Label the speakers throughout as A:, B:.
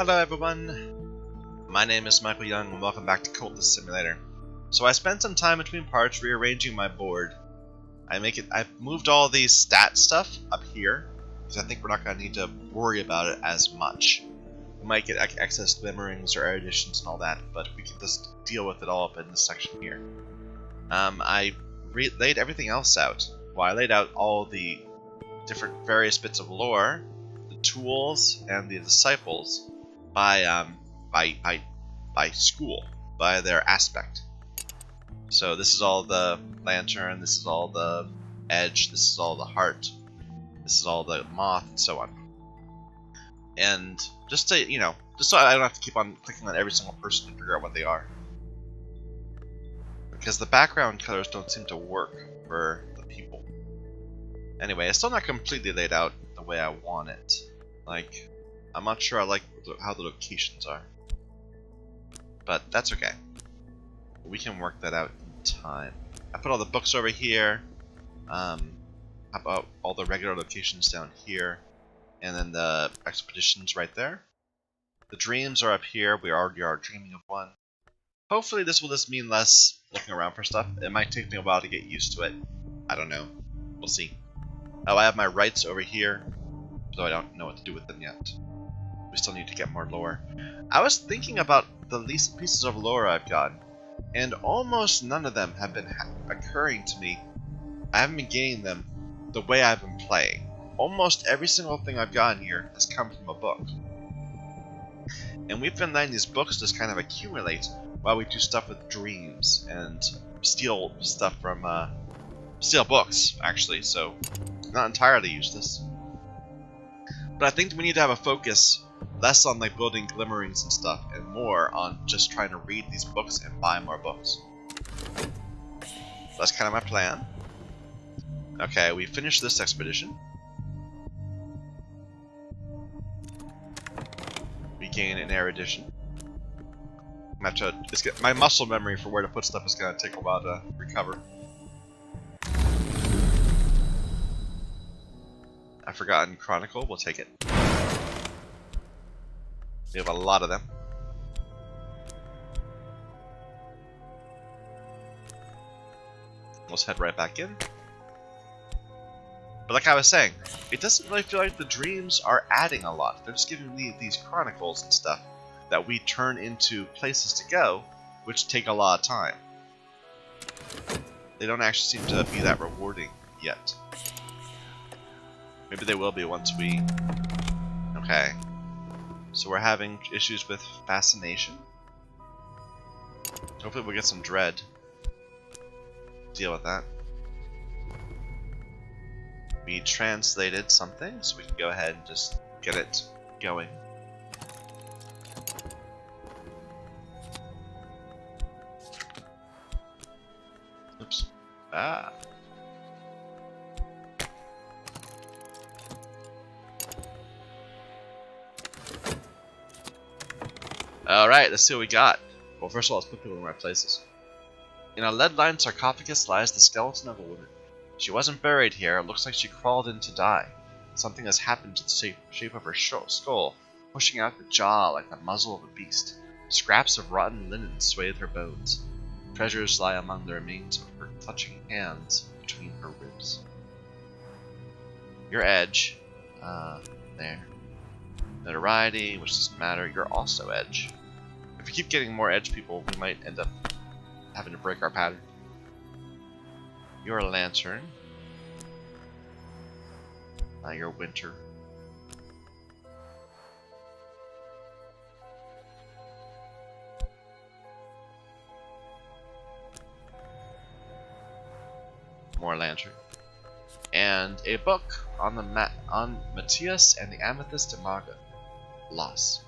A: Hello everyone, my name is Michael Young and welcome back to Cultist Simulator. So I spent some time between parts rearranging my board. I've moved all these stat stuff up here, because I think we're not going to need to worry about it as much. We might get excess glimmerings or eruditions and all that, but we can just deal with it all up in this section here. I laid everything else out. Well, I laid out all the different various bits of lore, the tools, and the disciples by school, by their aspect. So this is all the lantern, this is all the edge, this is all the heart, this is all the moth, and so on. And just to, just so I don't have to keep on clicking on every single person to figure out what they are. Because the background colors don't seem to work for the people. Anyway, it's still not completely laid out the way I want it. Like, I'm not sure I like how the locations are. But that's okay. We can work that out in time. I put all the books over here. How about all the regular locations down here? And then the expeditions right there. The dreams are up here. We already are dreaming of one. Hopefully this will just mean less looking around for stuff. It might take me a while to get used to it. I don't know. We'll see. Oh, I have my rights over here, though I don't know what to do with them yet. We still need to get more lore. I was thinking about the least pieces of lore I've gotten, and almost none of them have been occurring to me. I haven't been getting them the way I've been playing. Almost every single thing I've gotten here has come from a book. And we've been letting these books just kind of accumulate while we do stuff with dreams and steal stuff from, steal books, actually, so not entirely useless. But I think we need to have a focus less on like building glimmerings and stuff, and more on just trying to read these books and buy more books. That's kind of my plan. Okay, we finished this expedition. We gain an erudition. My muscle memory for where to put stuff is going to take a while to recover. I've forgotten Chronicle, we'll take it. We have a lot of them. Let's head right back in. But like I was saying, it doesn't really feel like the dreams are adding a lot. They're just giving me these chronicles and stuff that we turn into places to go, which take a lot of time. They don't actually seem to be that rewarding yet. Maybe they will be once we... Okay. So we're having issues with fascination. Hopefully we'll get some dread. Deal with that. We translated something, so we can go ahead and just get it going. Oops. Ah. Alright, let's see what we got. Well, first of all, let's put people in the right places. In a lead-lined sarcophagus lies the skeleton of a woman. She wasn't buried here. It looks like she crawled in to die. Something has happened to the shape of her skull, pushing out the jaw like the muzzle of a beast. Scraps of rotten linen swathe her bones. Treasures lie among the remains of her clutching hands between her ribs. Your edge. There. Notoriety, which doesn't matter. You're also edge. If we keep getting more edge people, we might end up having to break our pattern. You're a lantern. You're winter. More lantern. And a book on Matthias and the Amethyst Imago. Loss.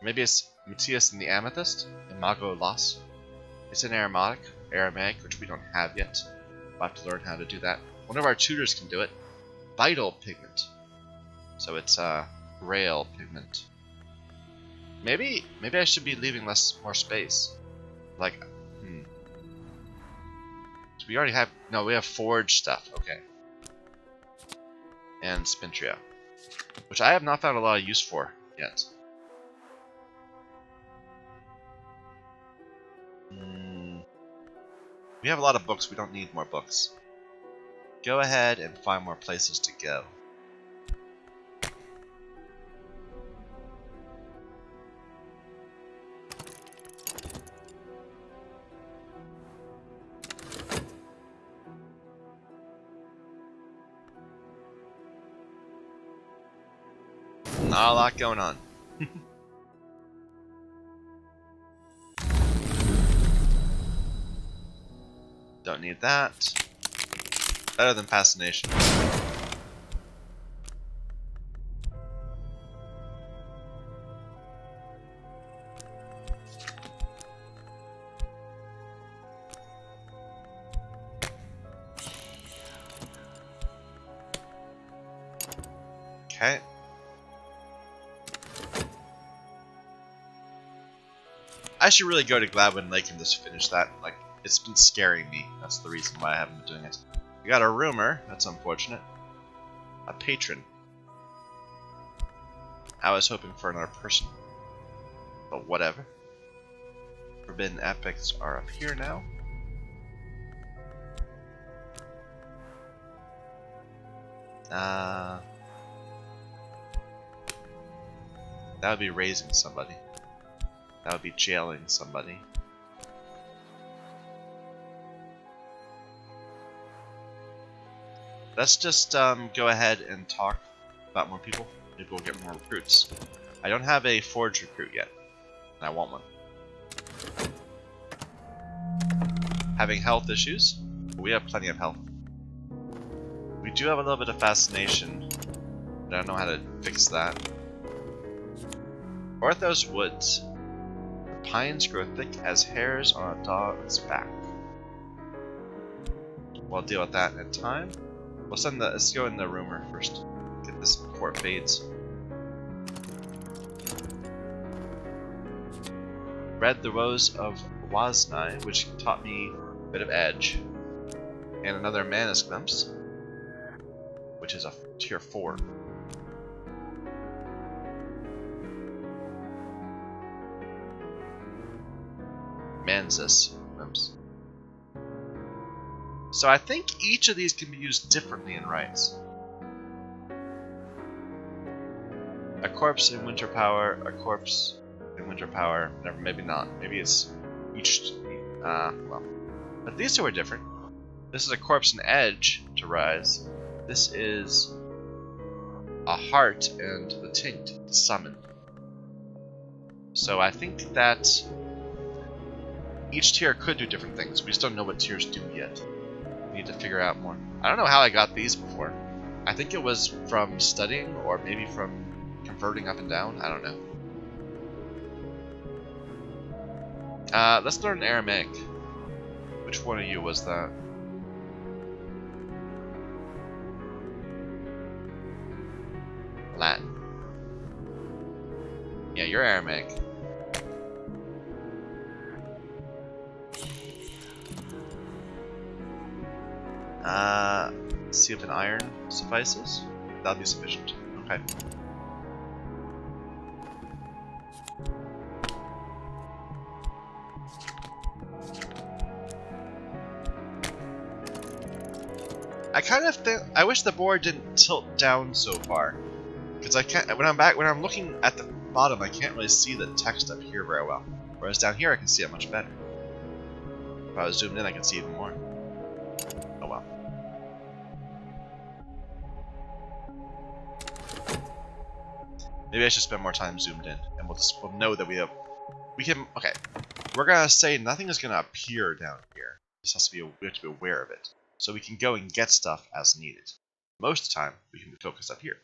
A: Maybe it's Matthias and the Amethyst, Imago Loss. It's an Aramaic, which we don't have yet. We'll have to learn how to do that. One of our tutors can do it. Vital pigment. So it's Grail pigment. Maybe I should be leaving more space. Like, So we already have, no, we have forge stuff. Okay. And spin trio. which I have not found a lot of use for yet. We have a lot of books, we don't need more books. Go ahead and find more places to go. Not a lot going on. Don't need that. Better than fascination. Okay. I should really go to Gladwin Lake and just finish that. Like, it's been scaring me. That's the reason why I haven't been doing it. We got a rumor. That's unfortunate. A patron. I was hoping for another person. But whatever. Forbidden epics are up here now. That would be raising somebody. That would be jailing somebody. Let's just go ahead and talk about more people. Maybe we'll get more recruits. I don't have a forge recruit yet, and I want one. Having health issues? We have plenty of health. We do have a little bit of fascination, but I don't know how to fix that. Orthos Woods. The pines grow thick as hairs on a dog's back. We'll deal with that in time. We'll send the. Let's go in the rumor first. Get this before it fades. Read the woes of Waznai, which taught me a bit of edge, and another Manus Glimpse, which is a tier 4. Mansus Glimpse. So I think each of these can be used differently in rites. A corpse in winter power, a corpse in winter power, never, maybe not. Maybe it's each, well. But these two are different. This is a corpse in edge to rise. This is a heart and the tint to summon. So I think that each tier could do different things. We just don't know what tiers do yet. We need to figure out more. I don't know how I got these before. I think it was from studying, or maybe from converting up and down. I don't know. Let's learn Aramaic. Which one of you was that? Latin. Yeah, you're Aramaic. See if an iron suffices. That'll be sufficient. Okay. I kind of think I wish the board didn't tilt down so far, because I can't. When I'm looking at the bottom, I can't really see the text up here very well. Whereas down here, I can see it much better. If I was zoomed in, I can see even more. Oh well. Maybe I should spend more time zoomed in, and we'll know that we can. Okay, we're gonna say nothing is gonna appear down here. This has to be. We have to be aware of it, so we can go and get stuff as needed. Most of the time, we can be focused up here.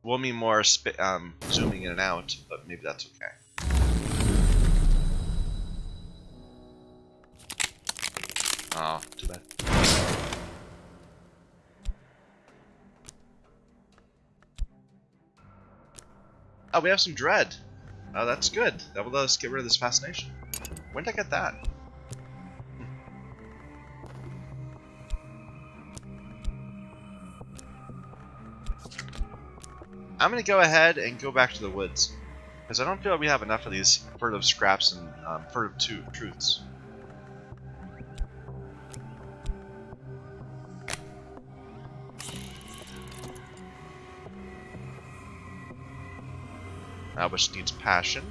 A: We'll mean more zooming in and out, but maybe that's okay. Oh, too bad. Oh, we have some dread. Oh, that's good. That will let us get rid of this fascination. When did I get that? I'm gonna go ahead and go back to the woods, because I don't feel like we have enough of these furtive scraps and furtive truths. Which needs passion.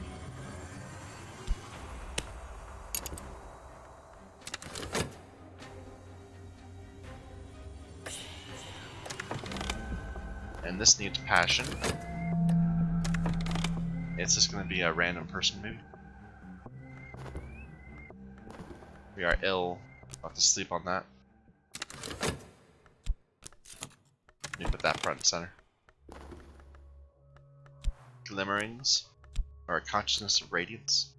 A: And this needs passion. It's just going to be a random person, maybe. We are ill. I'll have to sleep on that. Let me put that front and center. Glimmerings, or a consciousness of radiance.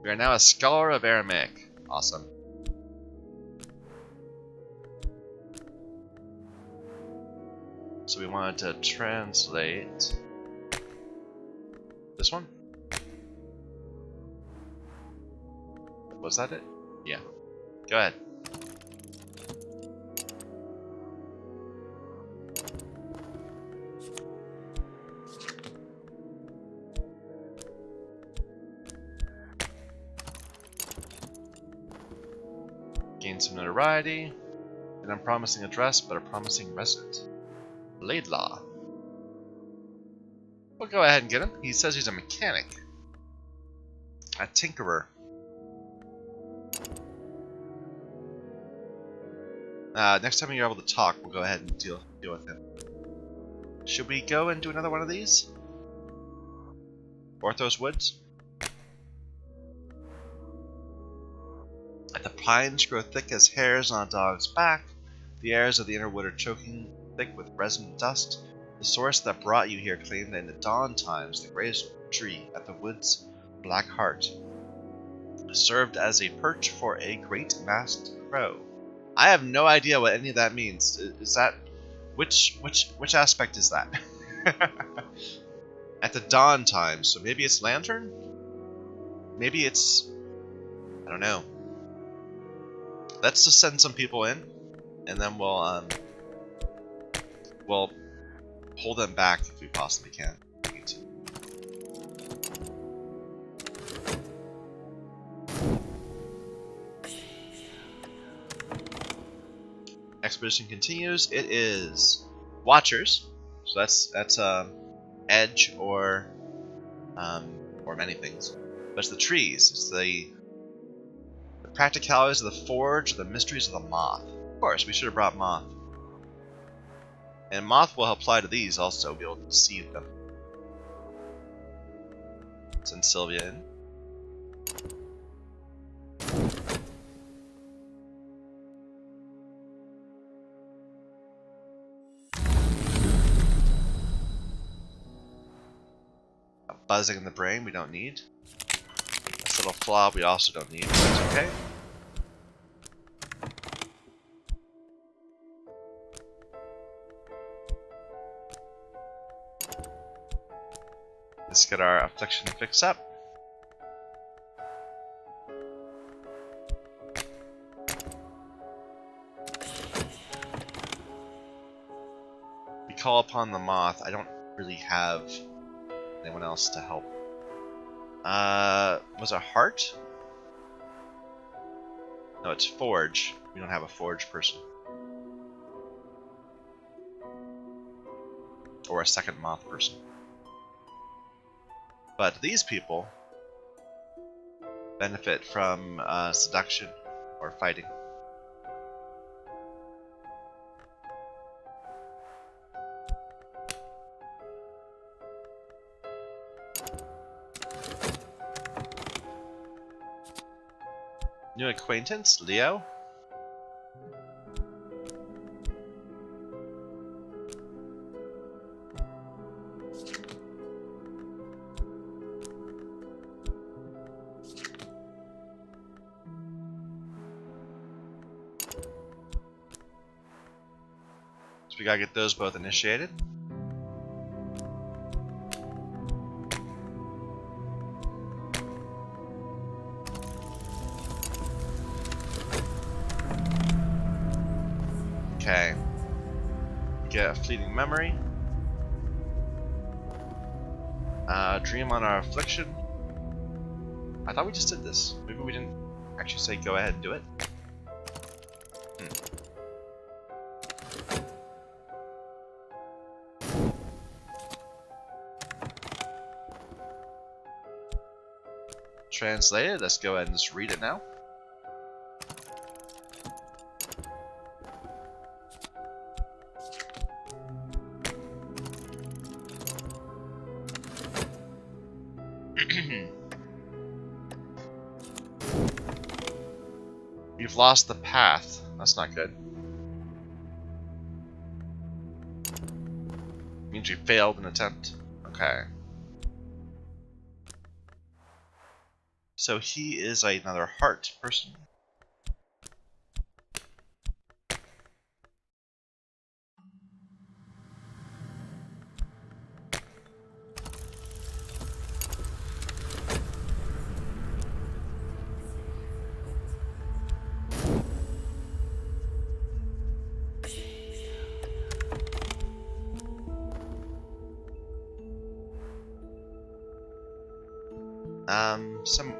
A: We are now a scholar of Aramaic. Awesome. So we wanted to translate this one. Was that it? Yeah. Go ahead. Gain some notoriety. An unpromising address, but a promising resident. Laidlaw. We'll go ahead and get him. He says he's a mechanic. A tinkerer. Next time you're able to talk, we'll go ahead and deal with him. Should we go and do another one of these? Orthos Woods? The pines grow thick as hairs on a dog's back. The airs of the inner wood are choking thick with resin and dust. The source that brought you here claimed that in the dawn times the greatest tree at the wood's black heart served as a perch for a great masked crow. I have no idea what any of that means. Is that which aspect is that? At the dawn times, so maybe it's lantern? Maybe it's, I don't know. Let's just send some people in, and then we'll pull them back if we possibly can. Expedition continues. It is Watchers, so that's edge or many things. But it's the trees. It's the practicalities of the forge, the mysteries of the moth. Of course, we should have brought moth. And moth will apply to these also, be able to deceive them. Send Sylvia in. A buzzing in the brain we don't need. This little flaw we also don't need, but it's okay. Let's get our affliction fix up. We call upon the moth. I don't really have anyone else to help. Was it heart? No, it's forge. We don't have a forge person. Or a second moth person. But these people benefit from seduction or fighting. New acquaintance, Leo. So we gotta get those both initiated. Okay. get a fleeting memory. Dream on our affliction. I thought we just did this. Maybe we didn't actually say go ahead and do it. Translated. Let's go ahead and just read it now. You've lost the path. That's not good. Means you failed an attempt. Okay. So he is another heart person.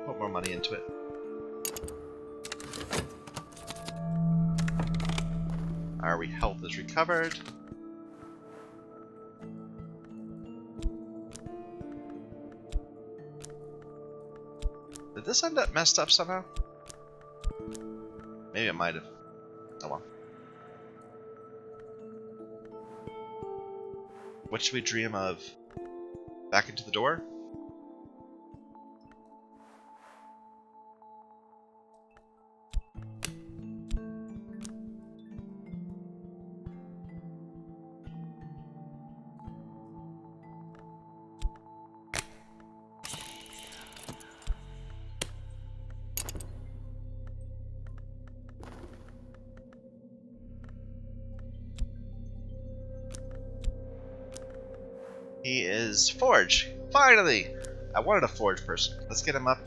A: Put more money into it. Our health is recovered. Did this end up messed up somehow? Maybe it might have. Oh well. What should we dream of? Back into the door? He is Forge. Finally! I wanted a Forge person. Let's get him up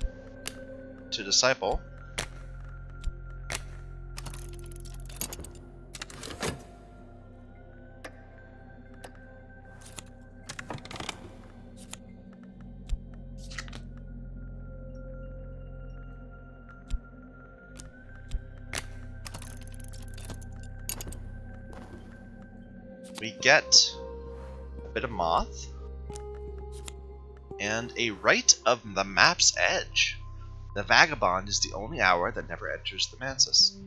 A: to Disciple. We get a bit of moth and a rite of the map's edge. The vagabond is the only hour that never enters the mansis.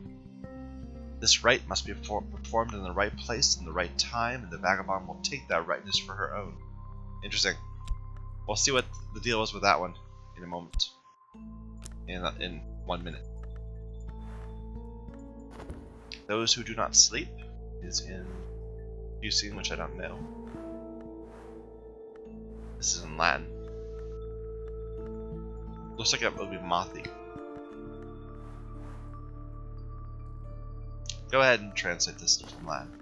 A: This rite must be performed in the right place in the right time, and the vagabond will take that rightness for her own. Interesting. We'll see what the deal was with that one in a moment. In 1 minute. Those who do not sleep is in using, which I don't know. This is in Latin. Looks like it would be mothy. Go ahead and translate this from Latin.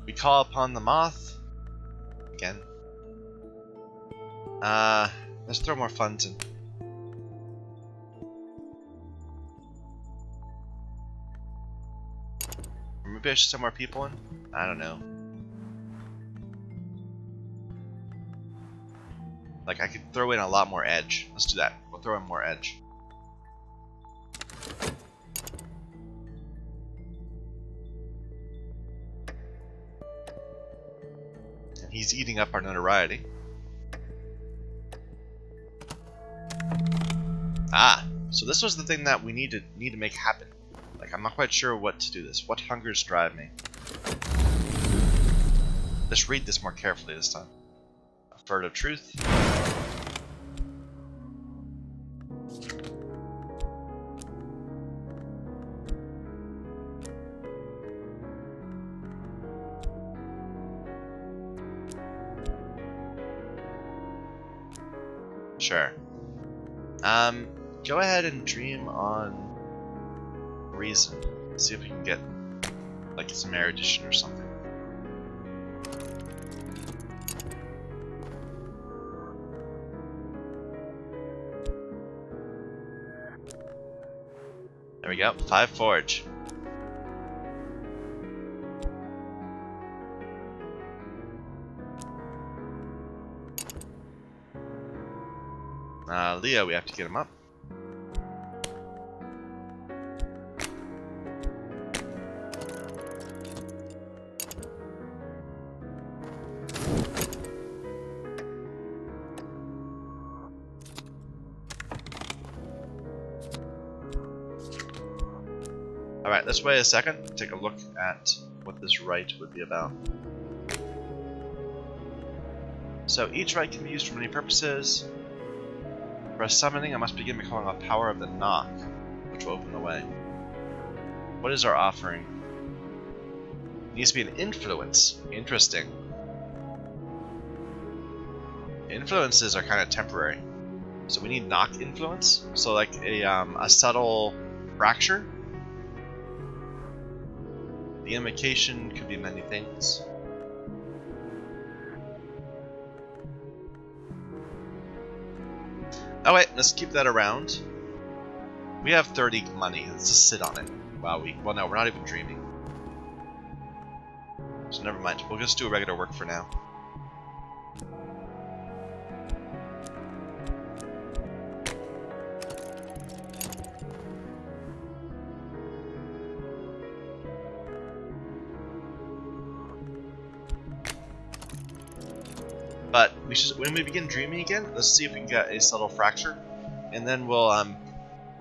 A: We call upon the moth again. Let's throw more funds in. Maybe I should send more people in? I don't know. Like, I could throw in a lot more edge. Let's do that. We'll throw in more edge. And he's eating up our notoriety. Ah, so this was the thing that we need to make happen. Like, I'm not quite sure what to do this. What hungers drive me? Let's read this more carefully this time. A furtive truth. Sure. Go ahead and dream on reason. See if we can get like some erudition or something. There we go. 5 forge. Leo, we have to get him up. Alright, let's wait a second, take a look at what this rite would be about. So each rite can be used for many purposes. For a summoning, I must begin by calling on the power of the knock, which will open the way. What is our offering? It needs to be an influence. Interesting. Influences are kind of temporary. So we need knock influence. So like a subtle fracture. The invocation could be many things. Oh wait, let's keep that around. We have 30 money. Let's just sit on it. Wow, well no, we're not even dreaming. So never mind. We'll just do regular work for now. But we should, when we begin dreaming again, let's see if we can get a subtle fracture, and then we'll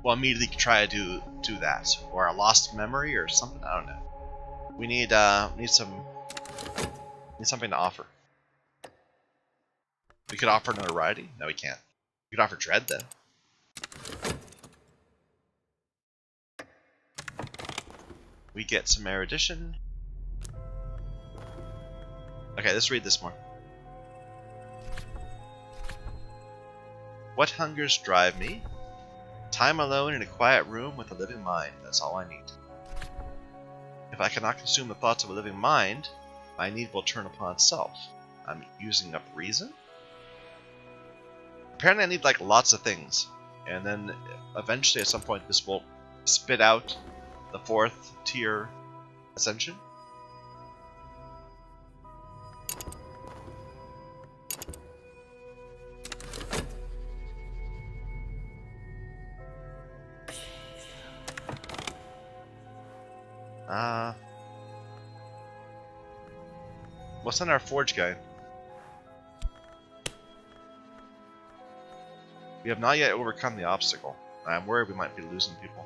A: immediately try to do that, or a lost memory or something. I don't know. We need something to offer. We could offer notoriety. No, we can't. We could offer dread though. We get some erudition. Okay, let's read this more. What hungers drive me? Time alone in a quiet room with a living mind. That's all I need. If I cannot consume the thoughts of a living mind, my need will turn upon itself. I'm using up reason? Apparently I need like lots of things. And then eventually at some point this will spit out the 4th tier ascension. What's in our forge guide? We have not yet overcome the obstacle. I'm worried we might be losing people.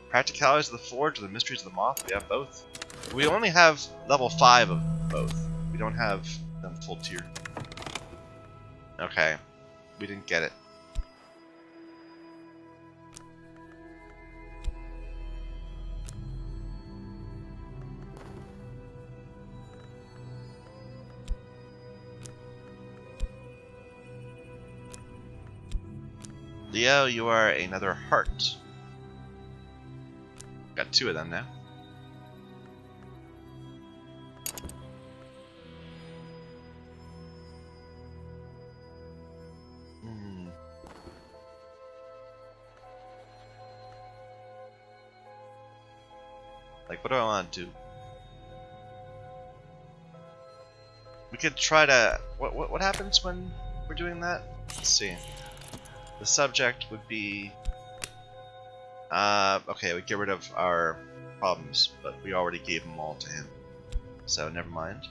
A: Practicalities of the forge or the mysteries of the moth? We have both. We only have level 5 of both. We don't have them full tier. Okay. We didn't get it. Leo, you are another heart. Got 2 of them now. Like, what do I want to do? We could try to... What happens when we're doing that? Let's see. The subject would be... okay, we get rid of our problems, but we already gave them all to him. So, never mind.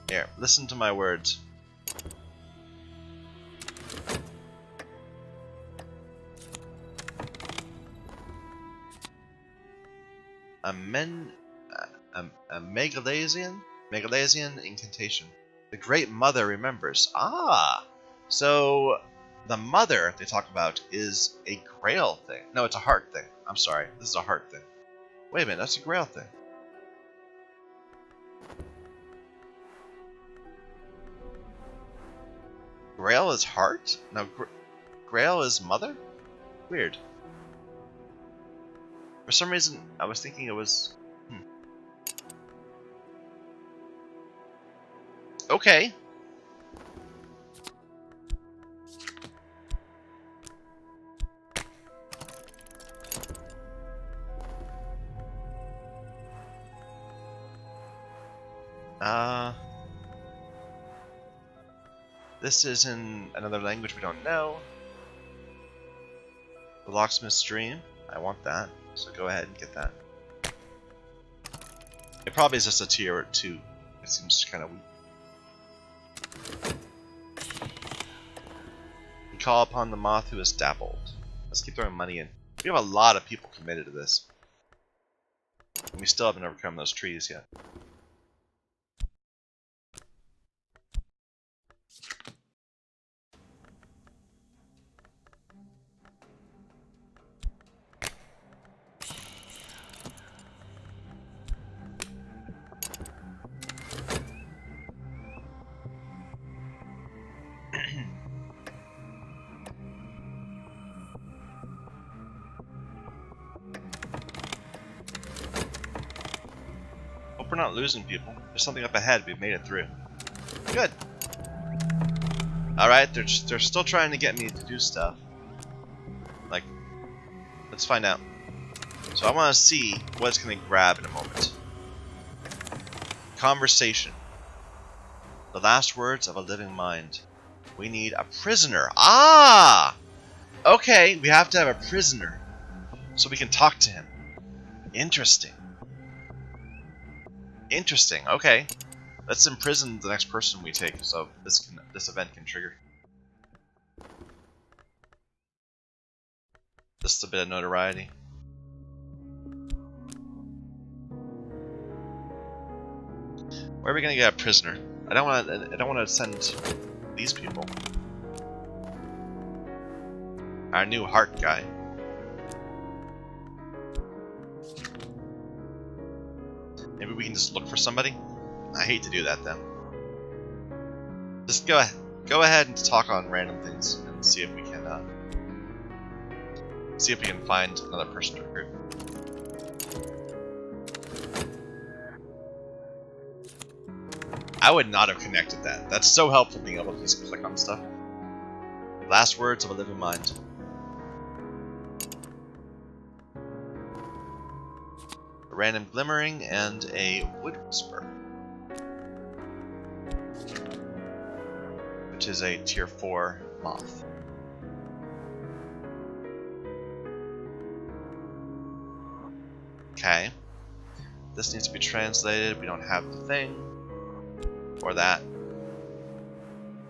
A: Here, listen to my words. A Megalasian incantation. The Great Mother remembers. Ah! So, the Mother they talk about is a Grail thing. No, it's a heart thing. I'm sorry. This is a heart thing. Wait a minute, that's a Grail thing. Grail is heart? No, Grail is Mother? Weird. For some reason, I was thinking it was... Okay. This is in another language we don't know. The Locksmith's Dream. I want that, so go ahead and get that. It probably is just a tier 2. It seems kind of weak. We call upon the moth who is dappled. Let's keep throwing money in. We have a lot of people committed to this. And we still haven't overcome those trees yet. We're not losing people. There's something up ahead. We've made it through. Good. Alright, they're still trying to get me to do stuff. Like, let's find out. So I want to see what it's going to grab in a moment. Conversation. The last words of a living mind. We need a prisoner. Ah! Okay, we have to have a prisoner. So we can talk to him. Interesting. Interesting. Okay, let's imprison the next person we take, so this event can trigger. Just a bit of notoriety. Where are we gonna get a prisoner? I don't want to send these people. Our new heart guy. Maybe we can just look for somebody? I hate to do that then. Just go ahead and talk on random things and see if we can find another person to recruit. I would not have connected that. That's so helpful being able to just click on stuff. Last words of a living mind. A random glimmering and a wood whisper, which is a tier 4 moth. Okay, this needs to be translated. We don't have the thing or that.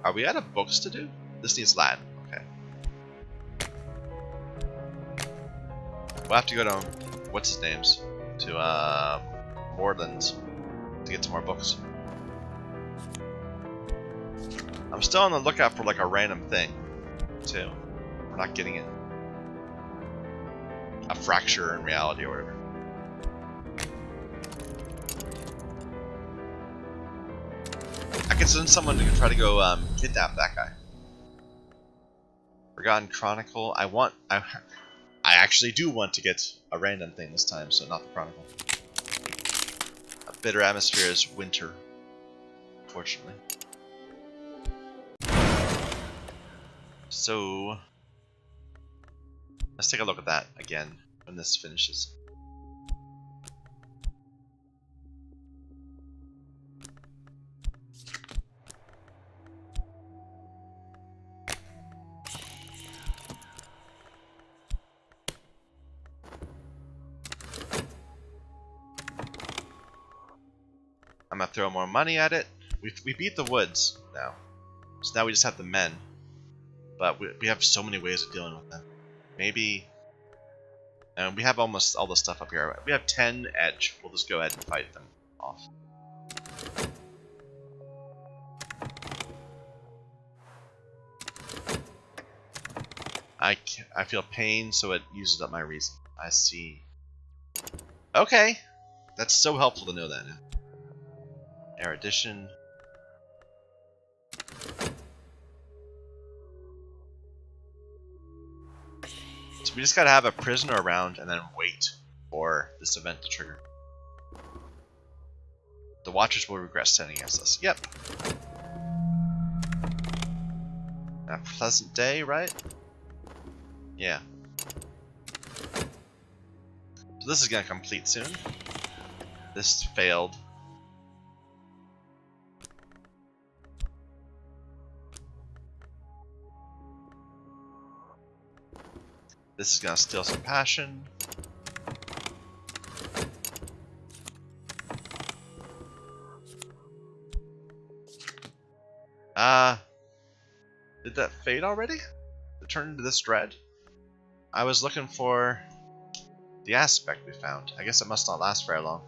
A: Are we out of books to do? This needs Latin. Okay, we'll have to go to what's his name's. To Morelands to get some more books. I'm still on the lookout for like a random thing too. We're not getting it. A fracture in reality or whatever. I could send someone to try to go kidnap that guy. Forgotten Chronicle. I actually do want to get a random thing this time, so not the Chronicle. A bitter atmosphere is winter, unfortunately. So, let's take a look at that again when this finishes. I'm gonna throw more money at it. We beat the woods now, so now we just have the men. But we have so many ways of dealing with them. Maybe, and we have almost all the stuff up here. We have 10 edge. We'll just go ahead and fight them off. I feel pain, so it uses up my reason. I see. Okay, that's so helpful to know that now. Erudition. So we just gotta have a prisoner around and then wait for this event to trigger. The Watchers will regret sending against us. Yep. A pleasant day, right? Yeah. So this is gonna complete soon. This failed. This is gonna steal some passion. Did that fade already? It turned into this dread? I was looking for the aspect we found. I guess it must not last very long.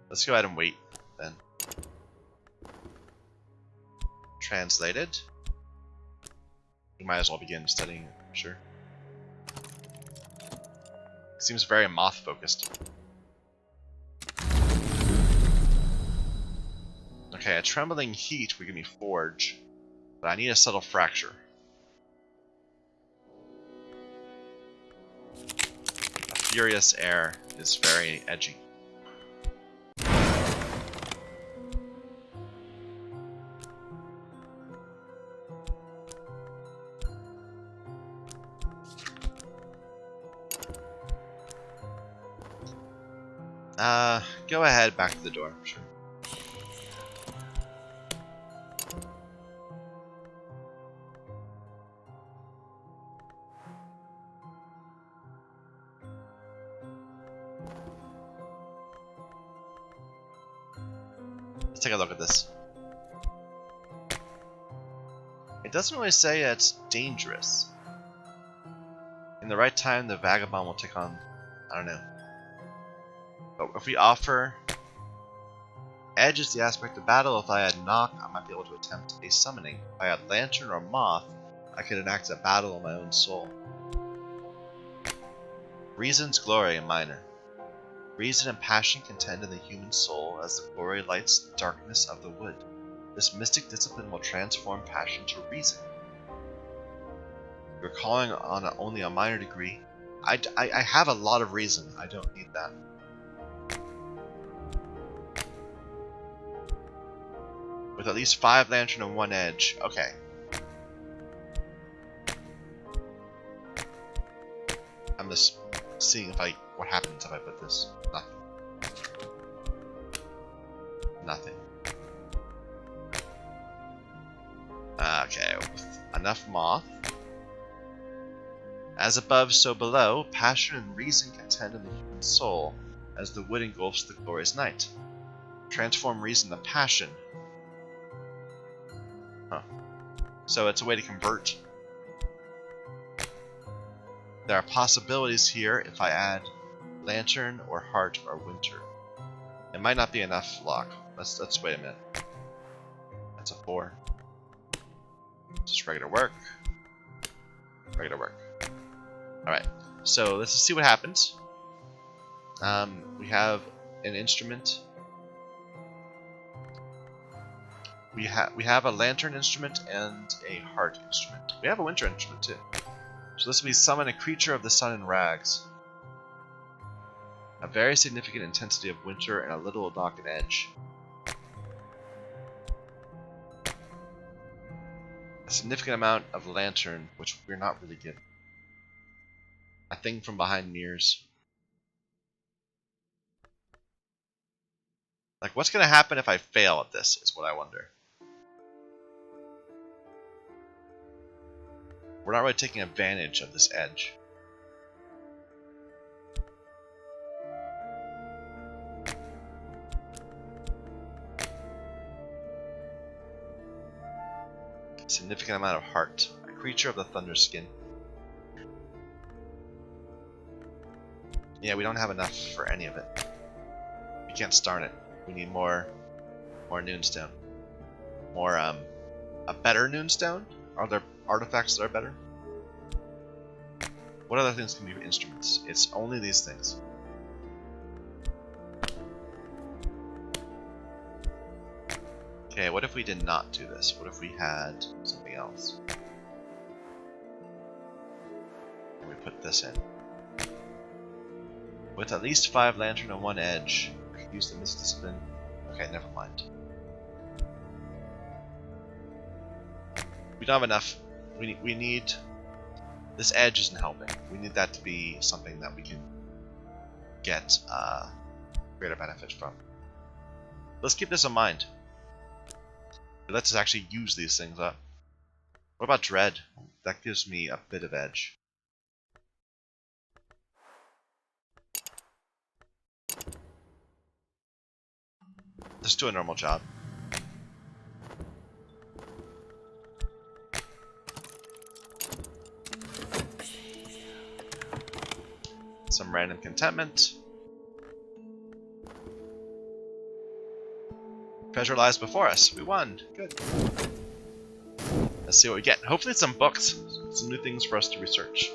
A: Let's go ahead and wait then. Translated. We might as well begin studying it, sure. Seems very moth focused. Okay, a trembling heat would give me forge, but I need a subtle fracture. A furious air is very edgy. Go ahead, back to the door, sure. Let's take a look at this. It doesn't really say it's dangerous. In the right time, the vagabond will take on, I don't know. But if we offer edge is the aspect of battle, if I had knock, I might be able to attempt a summoning. If I had lantern or moth, I could enact a battle in my own soul. Reason's glory in minor. Reason and passion contend in the human soul as the glory lights the darkness of the wood. This mystic discipline will transform passion to reason. You're calling on only a minor degree. I have a lot of reason. I don't need that. With at least 5 lantern and 1 edge. Okay. I'm just seeing if what happens if I put this. Nothing. Nothing. Okay, with enough moth. As above, so below, passion and reason contend in the human soul, as the wood engulfs the glorious night. Transform reason to passion. Huh. So it's a way to convert. There are possibilities here if I add lantern or heart or winter. It might not be enough luck. Let's wait a minute. That's a 4. Just regular work. Regular work. Alright, so let's see what happens. We have an instrument. We have a lantern instrument and a heart instrument. We have a winter instrument too. So this will be summon a creature of the sun in rags. A very significant intensity of winter and a little knock and edge. A significant amount of lantern, which we're not really getting. A thing from behind mirrors. Like, what's going to happen if I fail at this, is what I wonder. We're not really taking advantage of this edge. A significant amount of heart. A creature of the thunder skin. Yeah, we don't have enough for any of it. We can't start it. We need more Noonstone. More, a better Noonstone? Are there artifacts that are better? What other things can be instruments? It's only these things. Okay, what if we did not do this? What if we had something else? And we put this in. With at least 5 lantern and 1 edge. I could use the Mist Discipline. Okay, never mind. We don't have enough. We need... This edge isn't helping. We need that to be something that we can get greater benefit from. Let's keep this in mind. It lets us actually use these things up. What about Dread? That gives me a bit of edge. Let's do a normal job. Some random contentment. Treasure lies before us. We won. Good. Let's see what we get. Hopefully some books. Some new things for us to research.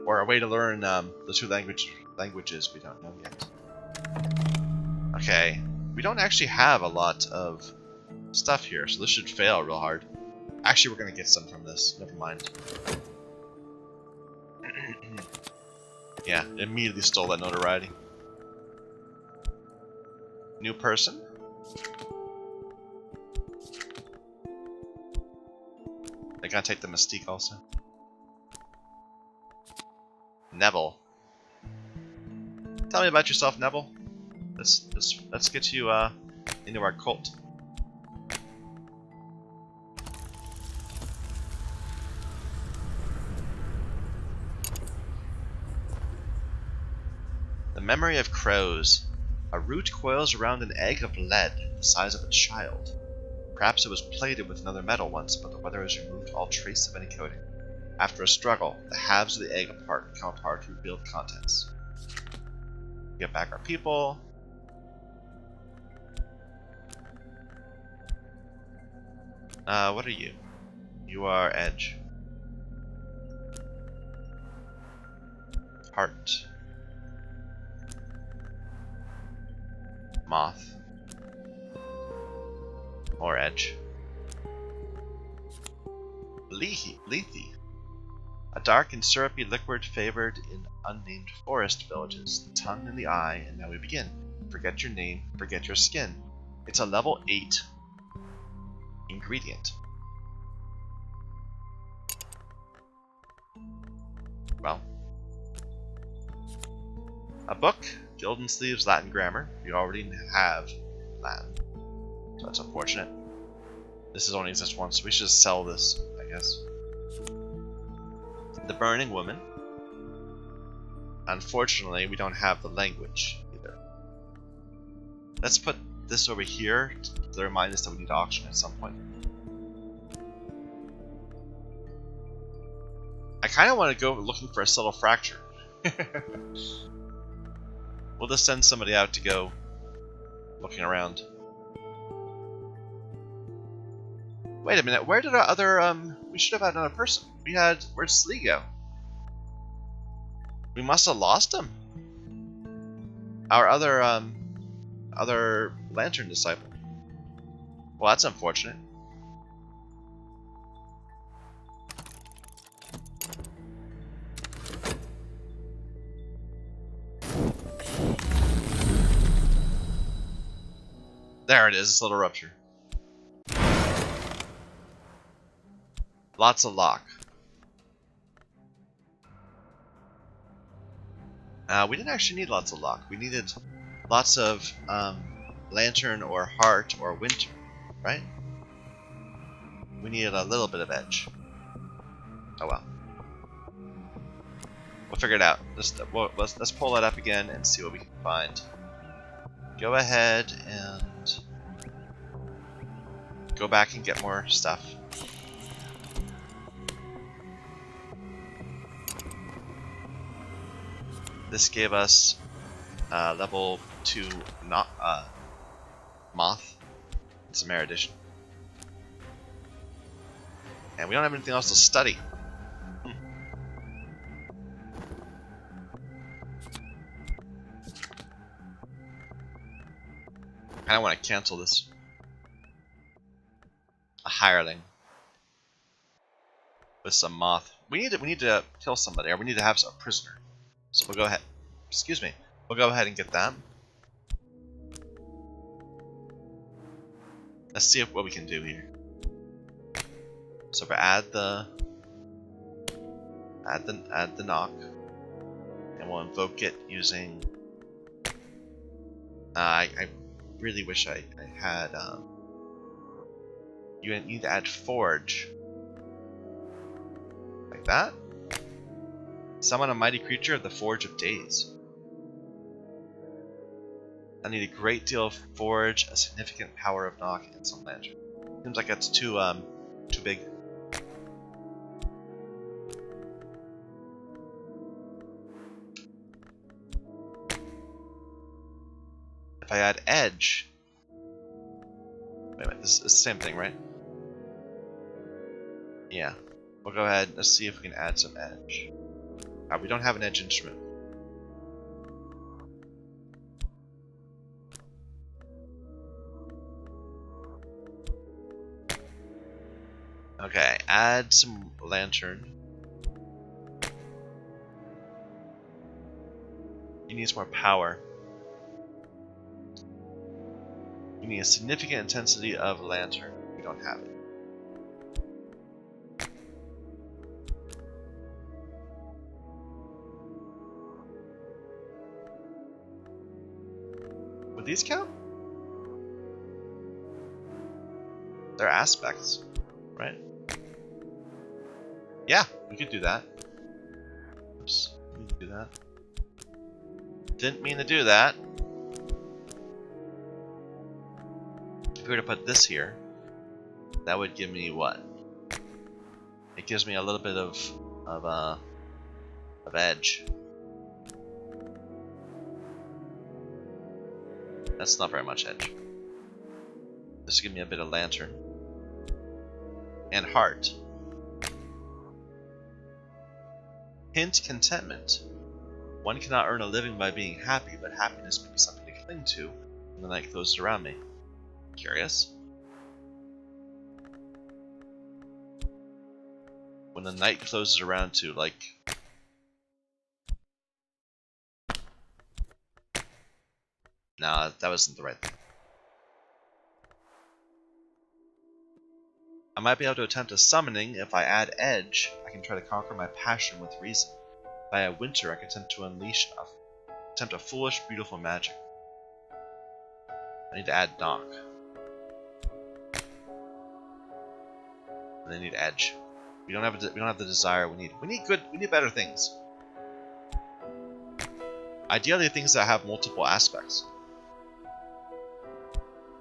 A: Or a way to learn the two languages we don't know yet. Okay. We don't actually have a lot of stuff here, so this should fail real hard. Actually, we're going to get some from this. Never mind. Yeah, immediately stole that notoriety. New person. They're gonna take the mystique also. Neville. Tell me about yourself, Neville. Let's get you into our cult. The memory of crows. A root coils around an egg of lead, the size of a child. Perhaps it was plated with another metal once, but the weather has removed all trace of any coating. After a struggle, the halves of the egg come apart to reveal the contents. Get back our people. What are you? You are Edge. Heart. Moth. Or Edge. Lethe. A dark and syrupy liquid favored in unnamed forest villages. The tongue and the eye, and now we begin. Forget your name, forget your skin. It's a level 8 ingredient. Well. A book, Gildan Sleeves Latin Grammar. We already have Latin. So that's unfortunate. This is only exists once, so we should just sell this, I guess. The Burning Woman. Unfortunately, we don't have the language either. Let's put this over here to remind us that we need to auction at some point. I kind of want to go looking for a subtle fracture. We'll just send somebody out to go looking around. Wait a minute, where did our other, we should have had another person. Where'd Slee go? We must have lost him. Our other lantern disciple. Well, that's unfortunate. There it is, this little rupture. Lots of lock. We didn't actually need lots of lock. We needed lots of lantern or heart or winter, right? We needed a little bit of edge. Oh well. We'll figure it out. Let's pull that up again and see what we can find. Go ahead and go back and get more stuff. This gave us level 2 moth and some erudition. And we don't have anything else to study. I kinda want to cancel this. A hireling. With some moth. We need to kill somebody, or we need to have a prisoner. So we'll go ahead. Excuse me. We'll go ahead and get that. Let's see what we can do here. So if I add the knock, and we'll invoke it using. I really wish I had. You need to add forge, like that. Summon a mighty creature of the Forge of Days. I need a great deal of forge, a significant power of knock, and some lantern. Seems like that's too big. If I add edge, wait a minute, this is the same thing, right? Yeah, we'll go ahead. Let's see if we can add some edge. We don't have an edge instrument. Okay, add some lantern. He needs more power. We need a significant intensity of lantern. We don't have it. Would these count? They're aspects, right? Yeah, we could do that. Oops, we can do that. Didn't mean to do that. If we were to put this here, that would give me what? It gives me a little bit of edge. That's not very much edge. This will give me a bit of lantern. And heart. Hint, contentment. One cannot earn a living by being happy, but happiness may be something to cling to when the night closes around me. Curious? When the night closes around to, like... Nah, that wasn't the right thing. I might be able to attempt a summoning. If I add edge, I can try to conquer my passion with reason. If I add winter, I can attempt to attempt a foolish, beautiful magic. I need to add knock. And I need edge. We don't have the desire we need. We need better things. Ideally, things that have multiple aspects.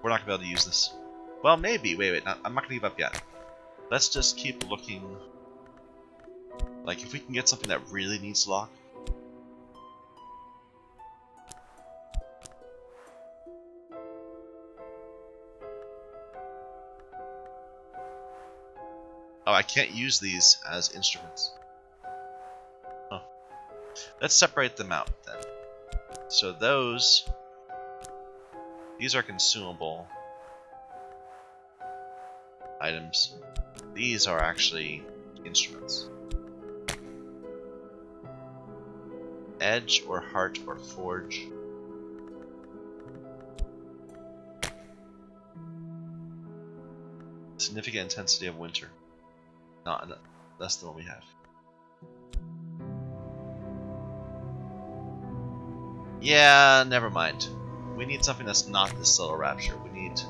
A: We're not gonna be able to use this. Well, maybe. Wait. I'm not gonna give up yet. Let's just keep looking. Like, if we can get something that really needs lock. Oh, I can't use these as instruments. Oh. Let's separate them out then. So these are consumable items. These are actually instruments. Edge or heart or forge. Significant intensity of winter. Not less than what we have. Yeah, never mind. We need something that's not the subtle rapture. We need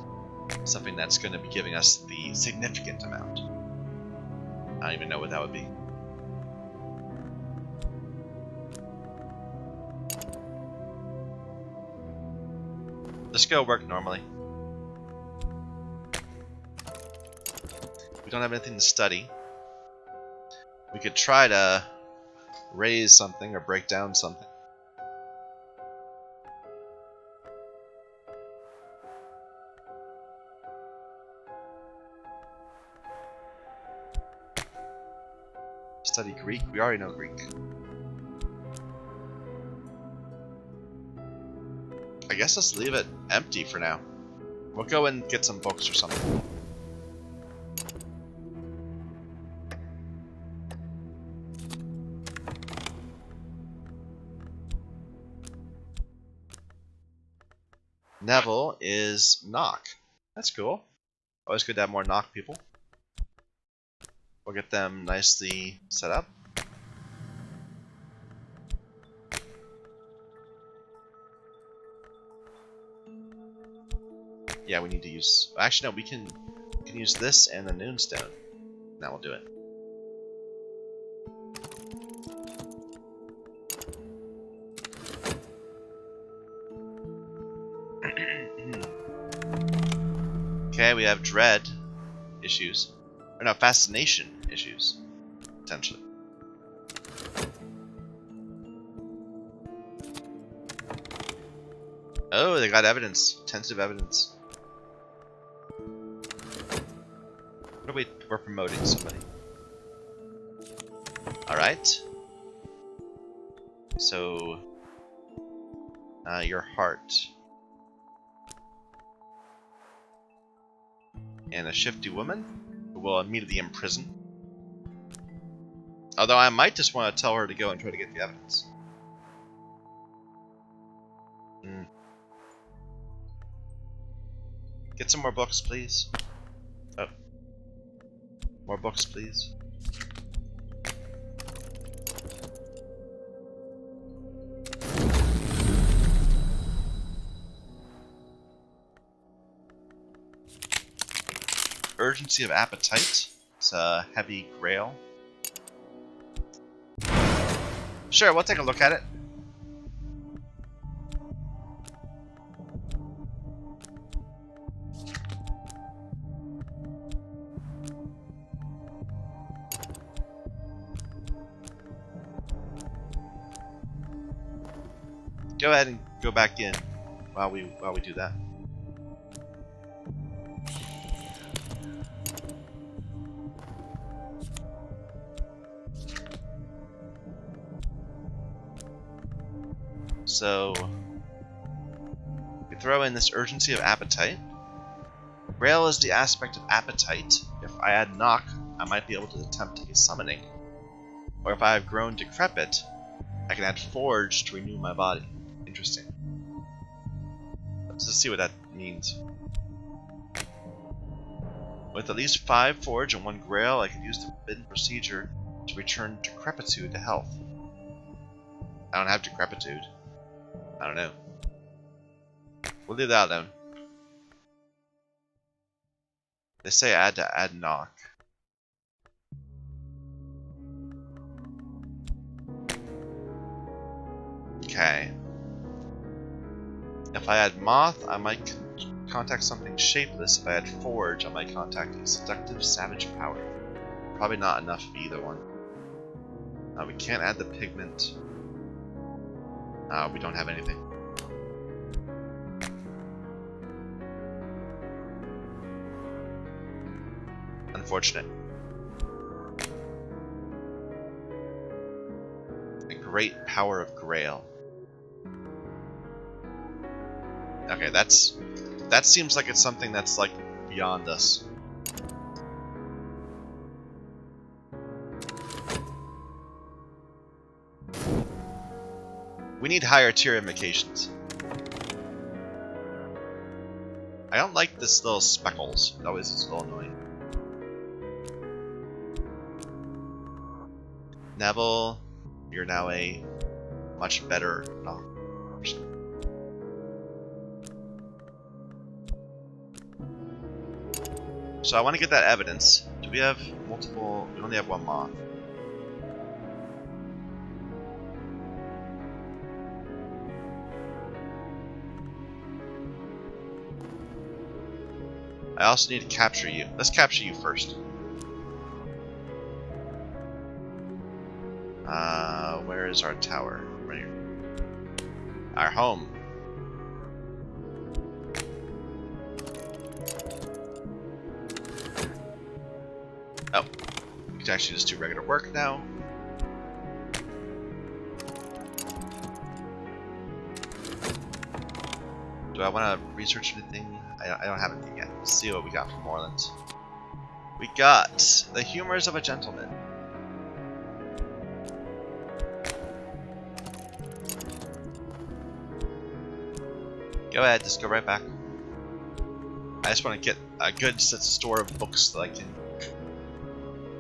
A: something that's going to be giving us the significant amount. I don't even know what that would be. Let's go work normally. We don't have anything to study. We could try to raise something or break down something. Study Greek? We already know Greek. I guess let's leave it empty for now. We'll go and get some books or something. Neville is knock. That's cool. Always good to have more knock people. We'll get them nicely set up. Yeah, we need to use... Actually, no, we can use this and the noonstone. Now we'll do it. Okay, we have dread issues. Or no, fascination issues. Potentially. Oh, they got evidence. Tentative evidence. What are we... We're promoting somebody. Alright. So... your heart. And a shifty woman who will immediately imprison. Although I might just want to tell her to go and try to get the evidence. Get some more books, please. Oh. More books, please. Urgency of appetite. It's a heavy grail. Sure, we'll take a look at it. Go ahead and go back in while we do that. So we throw in this urgency of appetite. Grail is the aspect of appetite. If I add knock, I might be able to attempt a summoning. Or if I have grown decrepit, I can add forge to renew my body. Interesting. Let's just see what that means. With at least 5 forge and 1 grail, I can use the forbidden procedure to return decrepitude to health. I don't have decrepitude. I don't know. We'll leave that alone. They say I had to add knock. Okay. If I add moth, I might contact something shapeless. If I add forge, I might contact a seductive savage power. Probably not enough of either one. We can't add the pigment. We don't have anything. Unfortunate. A great power of Grail. Okay, that seems like it's something that's like beyond us. We need higher tier invocations. I don't like this little speckles. It always is a little annoying. Neville, you're now a much better person. So I want to get that evidence. Do we have multiple? We only have 1 moth. I also need to capture you. Let's capture you first. Where is our tower? Right here. Our home. Oh. We can actually just do regular work now. Do I want to research anything? I don't have anything yet. Let's see what we got from Orleans. We got the humors of a gentleman. Go ahead, just go right back. I just want to get a good store of books that I can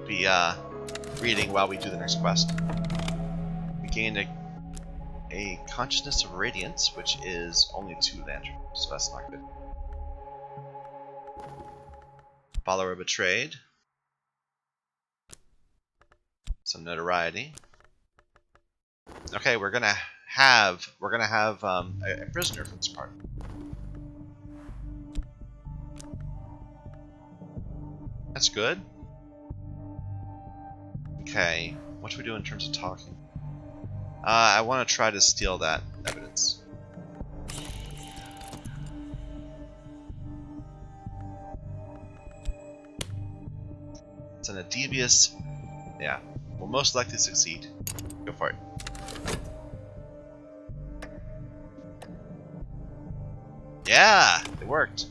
A: be reading while we do the next quest. We gained a consciousness of radiance, which is only 2 lanterns, so that's not good. Follower betrayed. Some notoriety. Okay, we're gonna have a prisoner for this part. That's good. Okay, what should we do in terms of talking? I want to try to steal that evidence. It's in a devious... Yeah, we'll most likely succeed. Go for it. Yeah, it worked.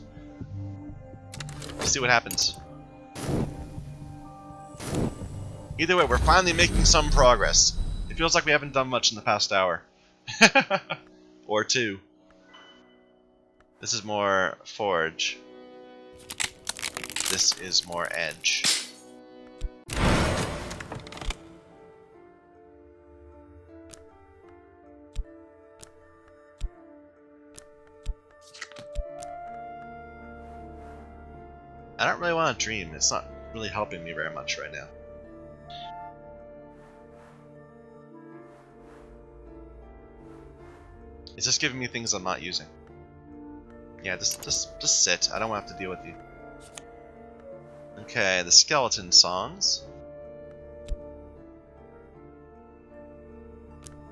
A: Let's see what happens. Either way, we're finally making some progress. It feels like we haven't done much in the past hour. Or 2. This is more forge. This is more edge. I don't really want to dream. It's not really helping me very much right now. It's just giving me things I'm not using. Yeah, just sit. I don't want to have to deal with you. Okay, the skeleton songs.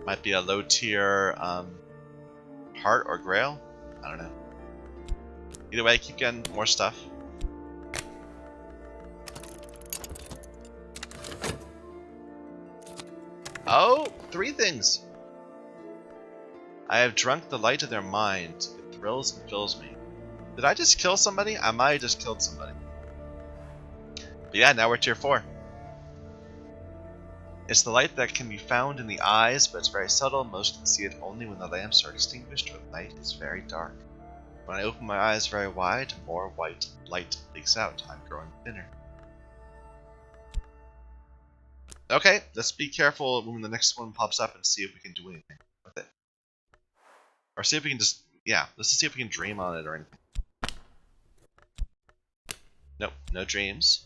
A: Might be a low tier heart or grail. I don't know. Either way, keep getting more stuff. Oh, 3 things. I have drunk the light of their mind. It thrills and fills me. Did I just kill somebody? I might have just killed somebody. But yeah, now we're tier 4. It's the light that can be found in the eyes, but it's very subtle. Most can see it only when the lamps are extinguished or the night is very dark. When I open my eyes very wide, more white light leaks out. I'm growing thinner. Okay, let's be careful when the next one pops up and see if we can do anything with it. Or see if we can just... Yeah, let's just see if we can dream on it or anything. Nope, no dreams.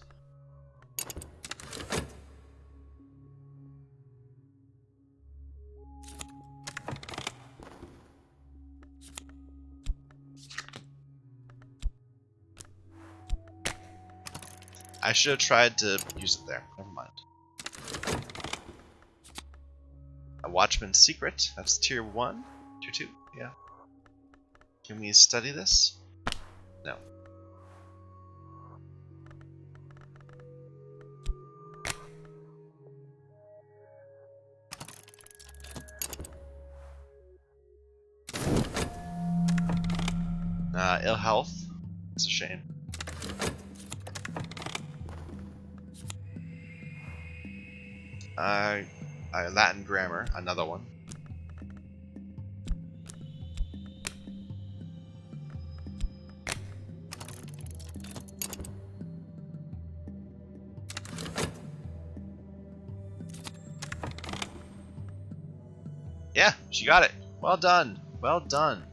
A: I should have tried to use it there. Never mind. A Watchman's Secret. That's tier 1? Tier 2? Yeah. Can we study this? No. Ill health. It's a shame. Latin grammar, another one. Yeah, she got it. Well done. Well done.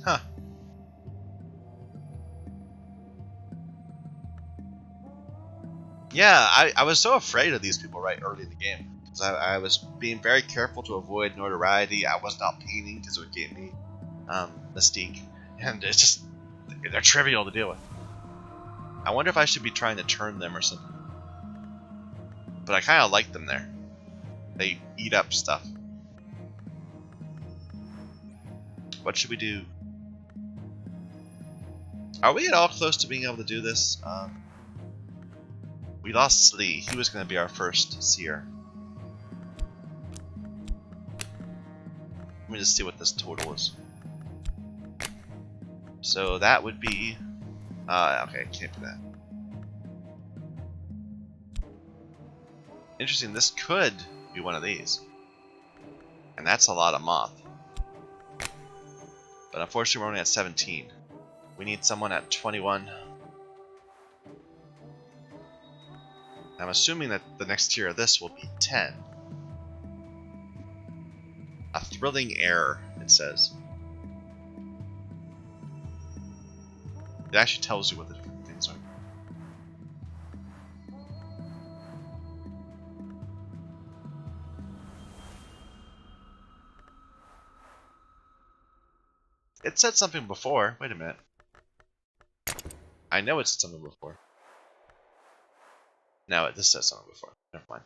A: Huh. Yeah, I was so afraid of these people right early in the game. Because I was being very careful to avoid notoriety. I was not painting because it would give me mystique. And it's just... they're trivial to deal with. I wonder if I should be trying to turn them or something. But I kind of like them there. They eat up stuff. What should we do? Are we at all close to being able to do this? We lost Slee. He was going to be our first seer. Let me just see what this total is. So that would be... okay, can't do that. Interesting, this could be one of these. And that's a lot of moth. But unfortunately we're only at 17. We need someone at 21. I'm assuming that the next tier of this will be 10. A thrilling error, it says. It actually tells you what the different things are. It said something before. Wait a minute. I know it said something before. No, this says something before. Never mind.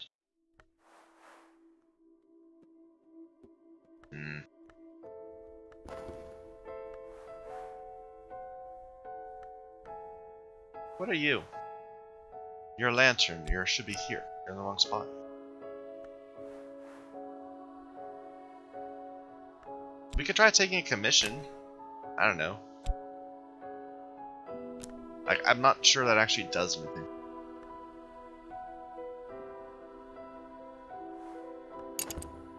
A: What are you? You're a lantern. You should be here. You're in the wrong spot. We could try taking a commission. I don't know. I'm not sure that actually does anything.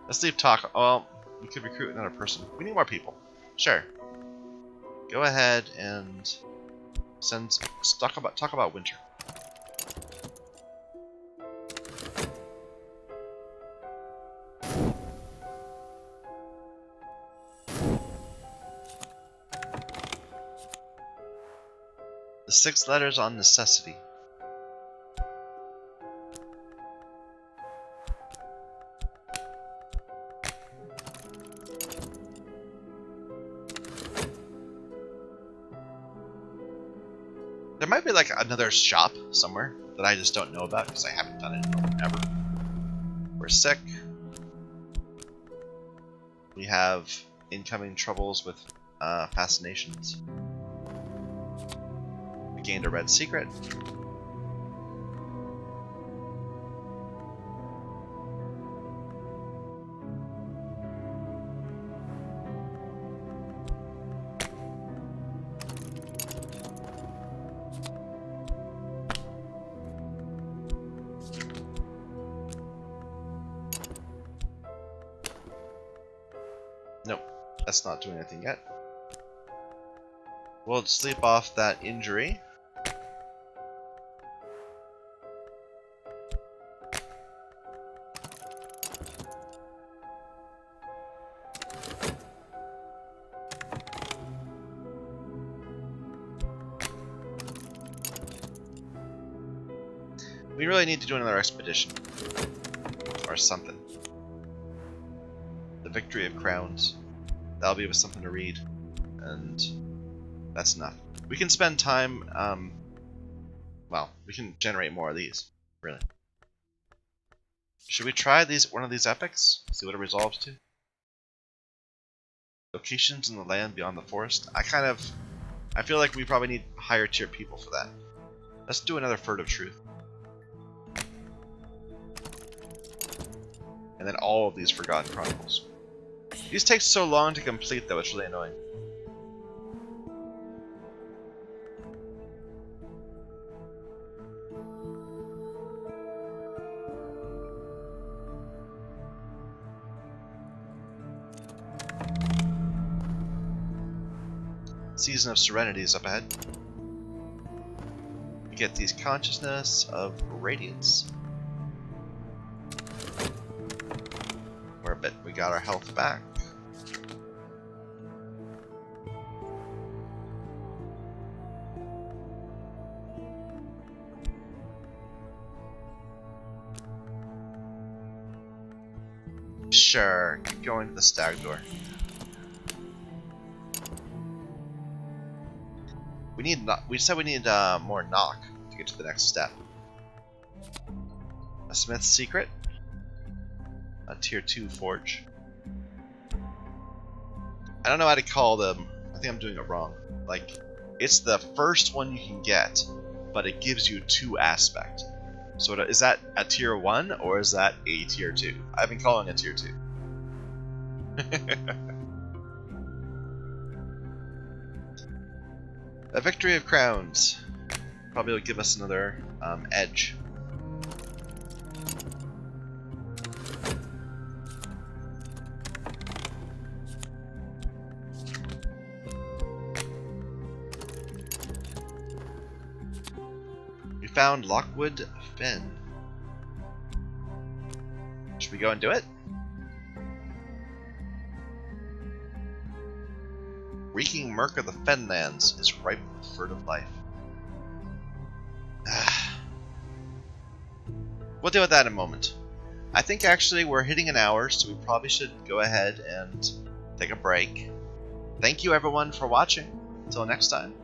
A: Let's leave talk. Well, we could recruit another person. We need more people. Sure. Go ahead and talk about winter. The 6 letters on necessity. There might be like another shop somewhere that I just don't know about because I haven't done it in ever. We're sick. We have incoming troubles with fascinations. We gained a red secret. Nope, that's not doing anything yet. We'll sleep off that injury. We really need to do another expedition. Or something. The Victory of Crowns. That'll be something to read. And that's enough. We can spend time, well, we can generate more of these. Really. Should we try one of these epics? See what it resolves to? Locations in the land beyond the forest. I feel like we probably need higher tier people for that. Let's do another Furt of Truth. And then all of these Forgotten Chronicles. These take so long to complete though, it's really annoying. Season of Serenity is up ahead. We get these consciousness of radiance. We're a bit. We got our health back. Sure, keep going to the stag door. We said we need more knock to get to the next step. A smith's secret. A tier 2 forge. I don't know how to call them. I think I'm doing it wrong. Like, it's the first one you can get, but it gives you 2 aspect. So is that a tier 1 or is that a tier 2? I've been calling it tier 2. A Victory of Crowns. Probably will give us another edge. We found Lockwood Fen. Should we go and do it? Reeking murk of the Fenlands is ripe with furtive life. We'll deal with that in a moment. I think actually we're hitting an hour, so we probably should go ahead and take a break. Thank you everyone for watching. Until next time.